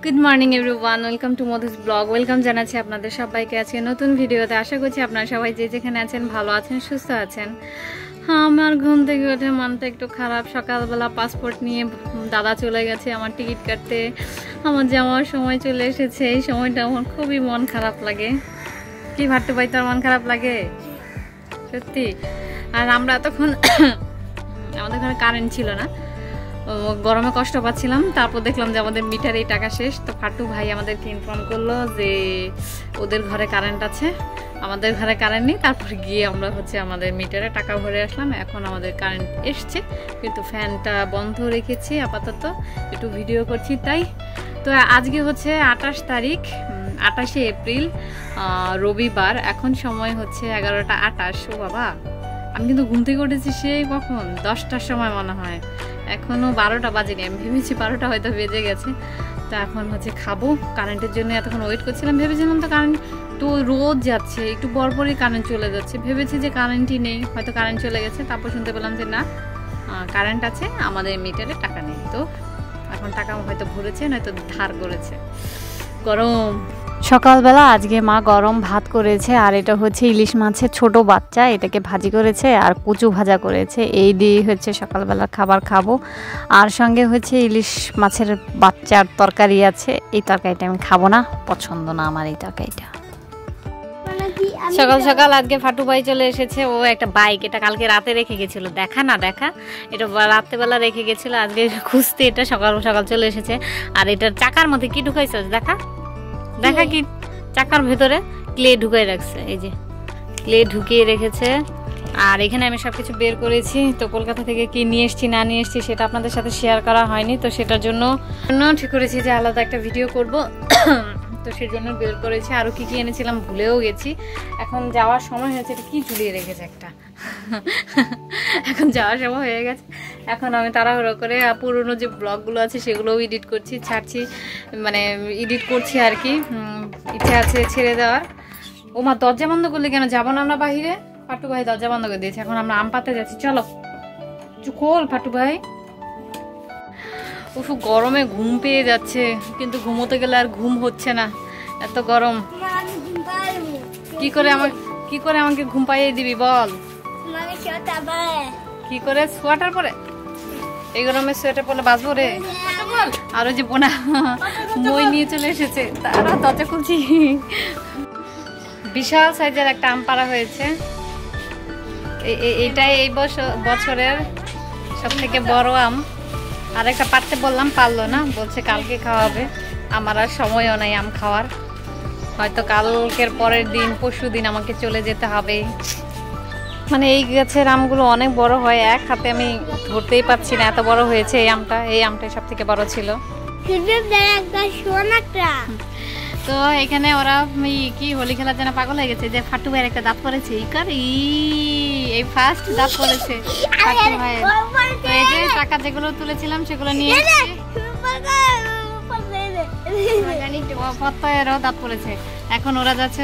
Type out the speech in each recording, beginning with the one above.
Good morning everyone, welcome to Madhu's blog. Welcome জানাচ্ছি আপনাদের সবাইকে আজকে নতুন ভিডিওতে। আশা করছি আপনারা সবাই যে যেখানে আছেন ভালো আছেন, সুস্থ আছেন। হ্যাঁ, আমার ঘুম থেকে উঠে মনটা একটু খারাপ। সকালবেলা পাসপোর্ট নিয়ে দাদা চলে গেছে আমার টিকিট কাটতে, আমার যাওয়ার সময় চলে এসেছে। এই সময়টা আমার খুবই মন খারাপ লাগে। কি ভাট্টু ভাই, তোর মন খারাপ লাগে সত্যি? আর আমরা তখন আমাদের ঘরে কারেন্ট ছিল না, গরমে কষ্ট পাচ্ছিলাম। তারপর দেখলাম যে আমাদের মিটারে এই টাকা শেষ। তো ফাটু ভাই আমাদেরকে ইনফর্ম করলো যে ওদের ঘরে কারেন্ট আছে, আমাদের ঘরে কারেন্ট নেই। তারপর গিয়ে আমরা আমাদের মিটারে টাকা ভরে আসলাম। এখন আমাদের কারেন্ট এসছে, কিন্তু ফ্যানটা বন্ধ রেখেছি আপাতত, একটু ভিডিও করছি তাই। তো আজকে 28 তারিখ, 28শে এপ্রিল, রবিবার। এখন সময় 11টা 28। ও বাবা, আমি কিন্তু ঘুম থেকে উঠেছি সেই কখন 10টার সময় মনে হয়, এখনো 12টা বাজেনি। আমি ভেবেছি 12টা হয়তো বেজে গেছে। তো এখন খাবো। কারেন্টের জন্য এতক্ষণ ওয়েট করছিলাম, ভেবেছিলাম তো কারেন্ট তো রোজ যাচ্ছে, একটু পরপরই কারেন্ট চলে যাচ্ছে। ভেবেছি যে কারেন্টই নেই, হয়তো কারেন্ট চলে গেছে। তারপর শুনতে পেলাম যে না, কারেন্ট আছে, আমাদের মিটারে টাকা নেই। তো এখন টাকা হয়তো ভরেছে, নয়তো ধার করেছে। গরম সকালবেলা আজকে মা গরম ভাত করেছে, আর এটা ইলিশ মাছের ছোট বাচ্চা, এটাকে ভাজি করেছে আর কচু ভাজা করেছে। এই দিয়ে সকালবেলা খাবার খাবো। আর সঙ্গে ইলিশ মাছের বাচ্চার তরকারি আছে। এই তরকারিটা আমি খাবো না, পছন্দ না আমার এই তরকারিটা। সকাল সকাল আজকে ফাটু ভাই চলে এসেছে। ও একটা বাইক, এটা কালকে রাতে রেখে গেছিল, দেখা এটা রাত্রেবেলা রেখে গেছিল। আজকে খুঁজতে এটা সকাল সকাল চলে এসেছে। আর এটার চাকার মধ্যে কি ঢুকাইছে দেখা কি চাকার ভেতরে ক্লে ঢুকাই রাখছে। এই যে ক্লে ঢুকিয়ে রেখেছে। আর এখানে আমি সবকিছু বের করেছি। তো কলকাতা থেকে কি নিয়ে এসছি না নিয়ে এসছি সেটা আপনাদের সাথে শেয়ার করা হয়নি, তো সেটার জন্য ঠিক করেছি যে আলাদা একটা ভিডিও করব। তো সেই জন্য বের করেছি। আরও কি কি এনেছিলাম ভুলেও গেছি। এখন যাওয়ার সময় হয়েছে। এটা কি ঝুলিয়ে রেখেছে একটা এখন যাওয়ার সময় হয়ে গেছে। এখন আমি তাড়াহুড়ো করে পুরোনো যে ব্লগগুলো আছে সেগুলোও এডিট করছি, ছাড়ছি, মানে এডিট করছি আর কি। ইচ্ছা আছে ছেড়ে দেওয়ার। ও মা, দরজা বন্ধ করলে কেন? যাবো না আমরা বাহিরে? ফাটু ভাই দরজা বন্ধ করে দিয়েছে। এখন আমরা আম পাতে যাচ্ছি, চলো খোল ফাটু ভাই। উফ, গরমে ঘুম পেয়ে যাচ্ছে, কিন্তু ঘুমোতে গেলে আর ঘুম হচ্ছে না, এত গরম। কি করে আমাকে ঘুম পাইয়ে দিবি বল? কি করে? সোয়েটার পরে? এই গরমে সোয়েটার পরে বাঁচবো রে? আর ওই যে বোনা মই নিয়ে চলে এসেছে, তারা দরজা খুলছি। বিশাল সাইজের একটা আম পাড়া হয়েছে। এইটাই এই বছরের সব থেকে বড় আম। আর একটা পারতে বললাম, পারলো না, বলছে কালকে খাওয়াবে। আমার আর সময়ও নাই আম খাওয়ার, হয়তো কালকের পরের দিন পরশু দিন আমাকে চলে যেতে হবে। মানে এই গাছের আমগুলো অনেক বড় হয়, এক হাতে আমি ধরতেই পারছি না, এত বড় হয়েছে এই আমটা। এই আমটাই সব থেকে বড় ছিল। তো এখানে ওরা কি হোলি খেলার জন্য পাগল হয়ে গেছে। যে ফাটু ভাইয়ের একটা দাঁত পড়েছে, এই ফার্স্ট দাঁত পড়েছে ফাটু ভাইয়ের। তো এই যে টাকা যেগুলো তুলেছিলাম সেগুলো নিয়ে এরও দাঁত পড়েছে। এখন ওরা যাচ্ছে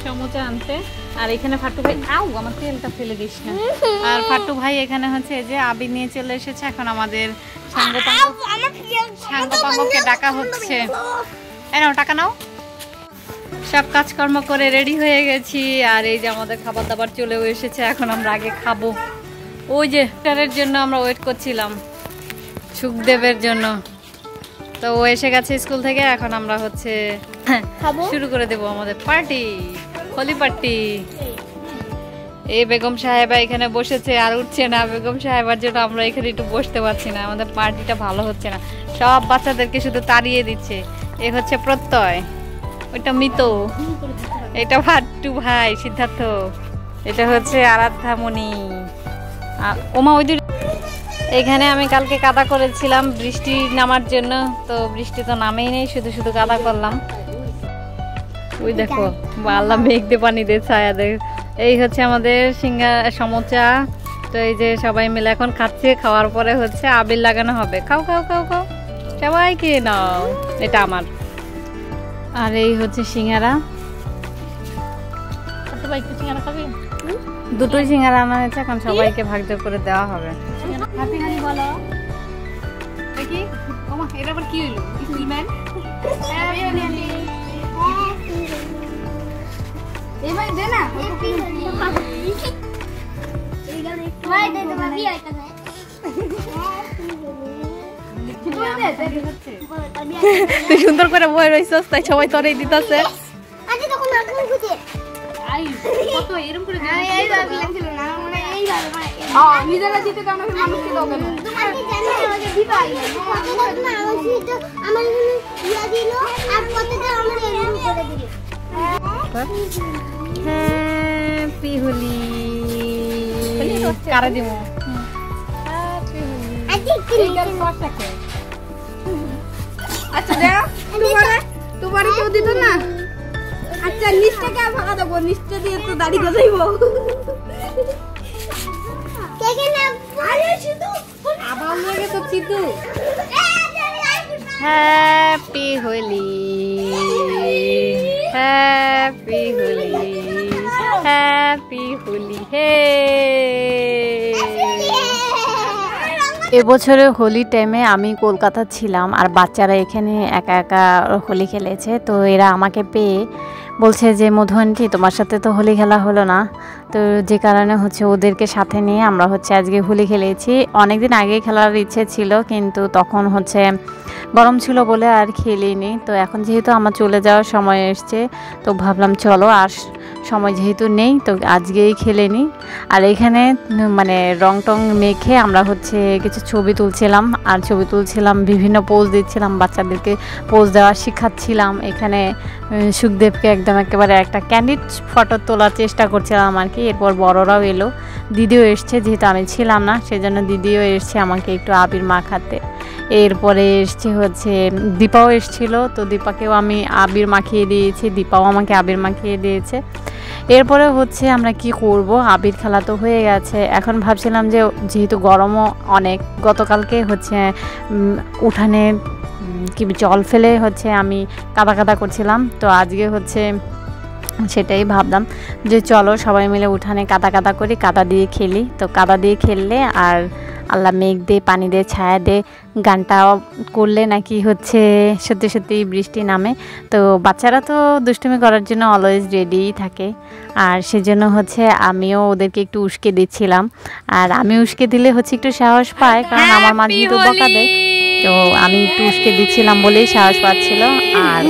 সমুচা আনতে। আর এখানে ফাটু ভাই, আমার তেলটা ফেলে দিস না। আর ফাটু ভাই এখানে এই যে আবির নিয়ে চলে এসেছে। এখন আমাদের সাঙ্গপাঙ্গকে ডাকা হচ্ছে। নাও টাকা নাও। সব কাজকর্ম করে রেডি হয়ে গেছি। আর এই যে আমাদের খাবার দাবার চলেও এসেছে। এখন আমরা আগে খাবো। ওই যে টারের জন্য আমরা ওয়েট করছিলাম, সুখদেবের জন্য। তো ও এসে গেছে স্কুল থেকে। এখন আমরা শুরু করে দেবো আমাদের পার্টি, হোলি পার্টি। এই বেগম সাহেবা এখানে বসেছে আর উঠছে না। বেগম সাহেবার জন্য আমরা এখানে একটু বসতে পারছি না, আমাদের পার্টিটা ভালো হচ্ছে না। সব বাচ্চাদেরকে শুধু তাড়িয়ে দিচ্ছে। এ প্রত্যয়, ওইটা মিত, এটা ফাট্টু ভাই সিদ্ধার্থ, এটা আরাধ্যামণি। ওমা ওই এখানে আমি কালকে কাদা করেছিলাম বৃষ্টি নামার জন্য, তো বৃষ্টি তো নামেই নেই, শুধু শুধু কাদা করলাম। ওই দেখো আল্লাহ মেঘ দিয়ে পানি দিয়ে ছায়া দেয়। এই আমাদের সমোচা। তো এই যে সবাই মিলে এখন খাচ্ছে। খাওয়ার পরে আবির লাগানো হবে। খাও খাও খাও খাও, সবাই খেয়ে নাও, এটা আমার। আর এই সিঙ্গারা। দুটোই সিঙ্গারা আনা হয়েছে, এখন সবাইকে ভাগ করে দেওয়া হবে। হ্যাপি হোলি বলো দেখি। ওমা, এটা আবার কি হইলো? স্কুলম্যান তুই সুন্দর করে বই রইছস তাই সবাই তোরে দিতেছে। হ্যাপি হোলি কারে দিব? আচ্ছা দেখ তোমার কেউ দিত না। আচ্ছা নিচটা কে ভাগা দেবো? নিচটা দিয়ে তো দাড়ি গজাইব। আবার লাগে তো চিতু। Happy Holi happy Holi happy Holi হে। এবছরে হোলি টাইমে আমি কলকাতা ছিলাম আর বাচ্চারা এখানে একা একা হোলি খেলেছে। তো এরা আমাকে পেয়ে বলছে যে মধু আন্টি তোমার সাথে তো হোলি খেলা হলো না, তো যে কারণে হচ্ছে ওদেরকে সাথে নিয়ে আমরা হচ্ছে আজকে হোলি খেলেছি। অনেকদিন আগে খেলার ইচ্ছে ছিল কিন্তু তখন হচ্ছে গরম ছিল বলে আর খেলিনি। তো এখন যেহেতু আমার চলে যাওয়ার সময় এসছে তো ভাবলাম চলো আর সময় যেহেতু নেই তো আজকেই খেলে নিই। আর এখানে মানে রং টং মেখে আমরা হচ্ছে কিছু ছবি তুলছিলাম আর ছবি তুলছিলাম, বিভিন্ন পোজ দিচ্ছিলাম, বাচ্চাদেরকে পোজ দেওয়া শেখাচ্ছিলাম। এখানে সুখদেবকে একদম একেবারে একটা ক্যান্ডিড ফটো তোলার চেষ্টা করছিলাম আর কি। এরপর বড়রাও এলো, দিদিও এসছে, যেহেতু আমি ছিলাম না সেজন্য দিদিও এসছে আমাকে একটু আবির মাখাতে। এরপরে এসছে হচ্ছে দীপাও এসছিল, তো দীপাকেও আমি আবির মাখিয়ে দিয়েছি, দীপাও আমাকে আবির মাখিয়ে দিয়েছে। এরপরে হচ্ছে আমরা কি করব, আবির খেলা তো হয়ে গেছে। এখন ভাবছিলাম যে যেহেতু গরমও অনেক, গতকালকে হচ্ছে উঠানে কি জল ফেলে হচ্ছে আমি কাদা কাদা করছিলাম, তো আজকে হচ্ছে সেটাই ভাবলাম যে চলো সবাই মিলে উঠানে কাদা কাদা করি, কাদা দিয়ে খেলি। তো কাদা দিয়ে খেললে আর আল্লাহ মেঘ দে পানি দে ছায়া দে গানটা করলে নাকি হচ্ছে সত্যি সত্যি বৃষ্টি নামে। তো বাচ্চারা তো দুষ্টুমি করার জন্য অলওয়েজ রেডিই থাকে, আর সেজন্য হচ্ছে আমিও ওদেরকে একটু উস্কে দিচ্ছিলাম। আর আমি উস্কে দিলে হচ্ছে একটু সাহস পায়, কারণ আমার মা যেহেতু বকা দেয়, তো আমি একটু উস্কে দিচ্ছিলাম বলেই সাহস পাচ্ছিল। আর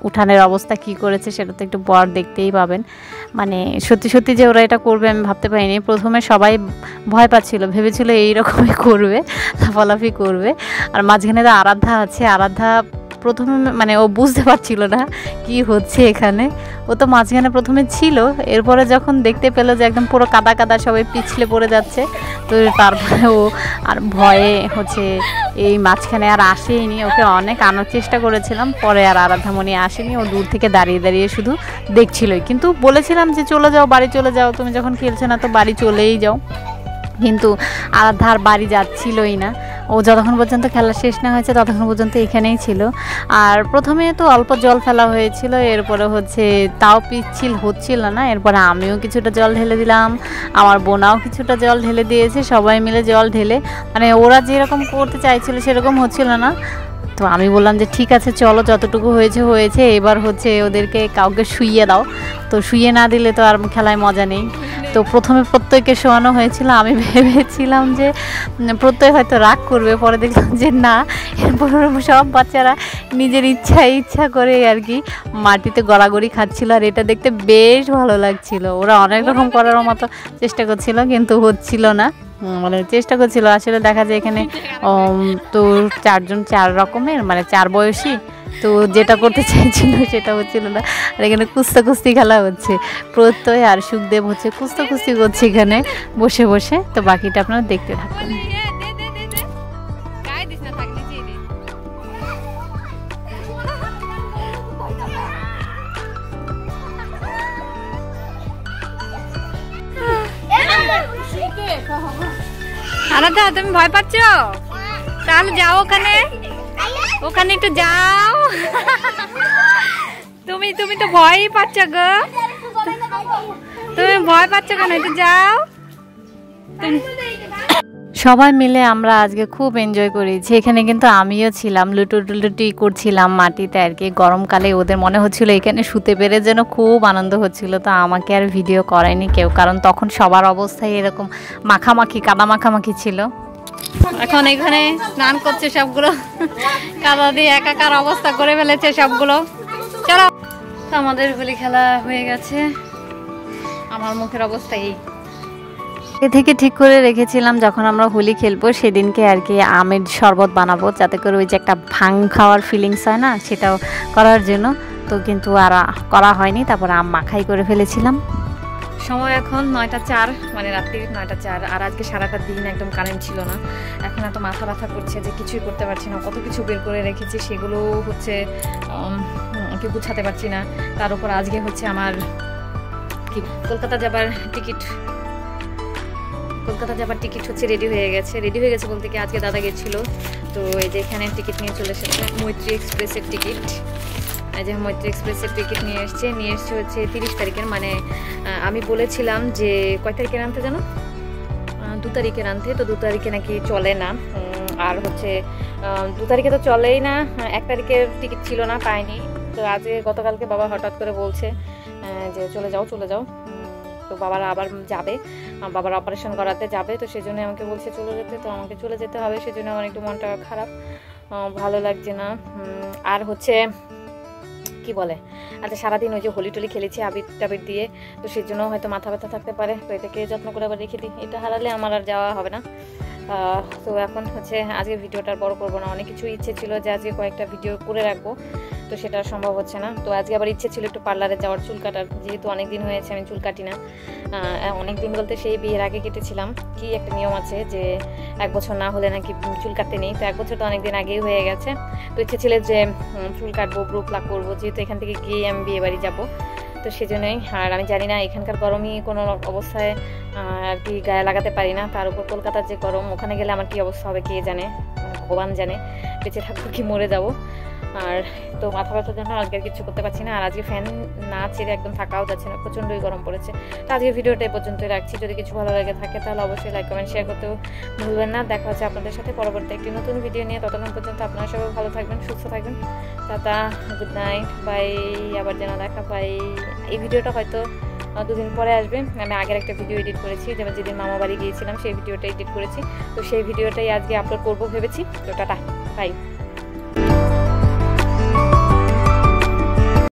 উঠানের অবস্থা কি করেছে সেটা তো একটু পর দেখতেই পাবেন। মানে সত্যি সত্যি যে ওরা এটা করবে আমি ভাবতে পারিনি। প্রথমে সবাই ভয় পাচ্ছিল, ভেবেছিল এইরকমই করবে, লাফালাফি করবে। আর মাঝখানে তো আরাধ্যা আছে, আরাধ্যা প্রথমে মানে ও বুঝতে পারছিল না কি হচ্ছে এখানে, ও তো মাঝখানে প্রথমে ছিল, এরপরে যখন দেখতে পেলো যে একদম পুরো কাদা কাদা সবাই পিছলে পড়ে যাচ্ছে, তো তারপরে ও আর ভয়ে হচ্ছে এই মাঝখানে আর আসেইনি। ওকে অনেক আনার চেষ্টা করেছিলাম, পরে আর আরাধ্যামণি আসেনি, ও দূর থেকে দাঁড়িয়ে দাঁড়িয়ে শুধু দেখছিলই। কিন্তু বলেছিলাম যে চলে যাও, বাড়ি চলে যাও, তুমি যখন খেলছো না তো বাড়ি চলেই যাও, কিন্তু আরাধ্যার বাড়ি যাচ্ছিলই না। ও যতক্ষণ পর্যন্ত খেলা শেষ না হয়েছে ততক্ষণ পর্যন্ত এখানেই ছিল। আর প্রথমে তো অল্প জল ফেলা হয়েছিল, এরপরে হচ্ছে তাও পিচ্ছিল হচ্ছিল না, এরপরে আমিও কিছুটা জল ঢেলে দিলাম, আমার বোনাও কিছুটা জল ঢেলে দিয়েছে, সবাই মিলে জল ঢেলে মানে ওরা যেরকম করতে চাইছিল সেরকম হচ্ছিল না। তো আমি বললাম যে ঠিক আছে চলো যতটুকু হয়েছে হয়েছে, এবার হচ্ছে ওদেরকে কাউকে শুইয়ে দাও। তো শুইয়ে না দিলে তো আর খেলায় মজা নেই। তো প্রথমে প্রত্যয়কে শোয়ানো হয়েছিল, আমি ভেবেছিলাম যে প্রত্যয় হয়তো রাগ করবে, পরে দেখলাম যে না, এরপর সব বাচ্চারা নিজের ইচ্ছা করে আর কি মাটিতে গড়াগড়ি খাচ্ছিল, আর এটা দেখতে বেশ ভালো লাগছিল। ওরা অনেক রকম করার মতো চেষ্টা করছিল কিন্তু হচ্ছিল না, মানে চেষ্টা করছিল। আসলে দেখা যায় এখানে তো চারজন চার রকমের মানে চার বয়সী, তো যেটা করতে চাইছিল সেটা হচ্ছিল না। আর এখানে কুস্তি খেলা হচ্ছে, প্রত্যয় আর সুখদেব হচ্ছে কুস্তি করছে এখানে বসে বসে। তো বাকিটা আপনারা দেখতে থাকুন। আরাধ্যা তুমি ভয় পাচ্ছ? তাহলে যাও ওখানে, ওখানে একটু যাও। তুমি তো ভয়ই পাচ্ছ গো, তুমি ভয় পাচ্ছ কেন? একটু যাও। সবাই মিলে আমরা আজকে খুব এনজয় করেছি। এখানে কিন্তু আমিও ছিলাম, লুটোলুটি করছিলাম মাটিতে আর কি। গরমকালে ওদের মনে হচ্ছিল এখানে শুতে পেরে যেন খুব আনন্দ হচ্ছিল। তো আমাকে আর ভিডিও করায়নি কেউ, কারণ তখন সবার অবস্থায় এরকম মাখামাখি কাদা মাখামাখি ছিল। এখন এখানে স্নান করছে সবগুলো, কাদা দিয়ে একাকার অবস্থা করে ফেলেছে সবগুলো। চলো, তো আমাদের হোলি খেলা হয়ে গেছে। আমার মুখের অবস্থা এই থেকে ঠিক করে রেখেছিলাম যখন আমরা হোলি খেলবো সেদিনকে আর কি আমের শরবত বানাবো, যাতে করে ওই যে একটা ভাং খাওয়ার ফিলিংস হয় না, সেটাও করার জন্য। তো কিন্তু আর করা হয়নি, তারপর আম মাখাই করে ফেলেছিলাম। সময় এখন 9টা 4, মানে রাত্রির 9টা 4। আর আজকে সারাটা দিন একদম কারেন্ট ছিল না। এখন এত মাথা ব্যথা করছে যে কিছুই করতে পারছি না। কত কিছু বের করে রেখেছি, সেগুলো হচ্ছে কি গুছাতে পারছি না। তার উপর আজকে হচ্ছে আমার কি কলকাতা যাবার টিকিট হচ্ছে রেডি হয়ে গেছে বলতে কি আজকে দাদা গেছিল। তো এই যে এখানে টিকিট নিয়ে চলে এসেছে, মৈত্রী এক্সপ্রেসের টিকিট। এই যে মৈত্রী এক্সপ্রেসের টিকিট নিয়ে এসছে হচ্ছে 30 তারিখের। মানে আমি বলেছিলাম যে কয় তারিখের আনতে জানো, 2 তারিখের আনতে। তো 2 তারিখে নাকি চলে না। আর হচ্ছে 2 তারিখে তো চলেই না, 1 তারিখের টিকিট ছিল না, পাইনি। তো আজকে গতকালকে বাবা হঠাৎ করে বলছে যে চলে যাও। তো বাবারা আবার যাবে, বাবার অপারেশন করাতে যাবে। তো সেই জন্য আমাকে বলছে চলে যেতে। তো আমাকে চলে যেতে হবে, সেই জন্য আমার একটু মনটা খারাপ, ভালো লাগছে না। আর হচ্ছে কি বলে, আচ্ছা সারাদিন ওই যে হোলি টোলি খেলেছি আবির টাবির দিয়ে, তো সেই জন্য হয়তো মাথা ব্যথা থাকতে পারে। তো এটাকে যত্ন করে আবার রেখে দিই, এটা হারালে আমার আর যাওয়া হবে না। তো এখন হচ্ছে আজকে ভিডিওটা বড় করবো না। অনেক কিছু ইচ্ছে ছিল যে আজকে কয়েকটা ভিডিও করে রাখবো, তো সেটা সম্ভব হচ্ছে না। তো আজকে আবার ইচ্ছে ছিল একটু পার্লারে যাওয়ার, চুল কাটার, যেহেতু অনেক দিন হয়েছে আমি চুল কাটি না। অনেক দিন বলতে সেই বিয়ের আগে কেটেছিলাম। কি একটা নিয়ম আছে যে 1 বছর না হলে নাকি চুল কাটতে নেই। তো 1 বছর তো অনেক দিন আগেই হয়ে গেছে। তো ইচ্ছে ছিল যে চুল কাটবো, ব্রু প্লাক করবো, যেহেতু এখান থেকে গিয়ে আমি বিয়ে বাড়ি যাবো। তো সেজন্যই। আর আমি জানি না এখানকার গরমই কোনো অবস্থায় আর কি গায়ে লাগাতে পারি না। তার উপর কলকাতার যে গরম, ওখানে গেলে আমার কি অবস্থা হবে কে জানে, ভগবান জানে, বেঁচে থাকবো কি মরে যাবো। আর তো মাথা ব্যথার জন্য আজকে আর কিছু করতে পারছি না। আর আজকে ফ্যান না ছেড়ে একদম থাকাও যাচ্ছে না, প্রচণ্ডই গরম পড়েছে। তো আজকে ভিডিওটা এই পর্যন্তই রাখছি। যদি কিছু ভালো লাগে থাকে তাহলে অবশ্যই লাইক কমেন্ট শেয়ার করতেও ভুলবেন না। দেখা হচ্ছে আপনাদের সাথে পরবর্তী একটি নতুন ভিডিও নিয়ে। ততক্ষণ পর্যন্ত আপনারা সবাই ভালো থাকবেন, সুস্থ থাকবেন। Tata, good night, bye. আবার যেন দেখা বাই। এই ভিডিওটা হয়তো 2 দিন পরে আসবে। আমি আগের একটা ভিডিও এডিট করেছি, যেদিন মামা বাড়ি গিয়েছিলাম সেই ভিডিওটা এডিট করেছি। তো সেই ভিডিওটাই আজকে আপলোড করবো ভেবেছি। তো টাটা, বাই।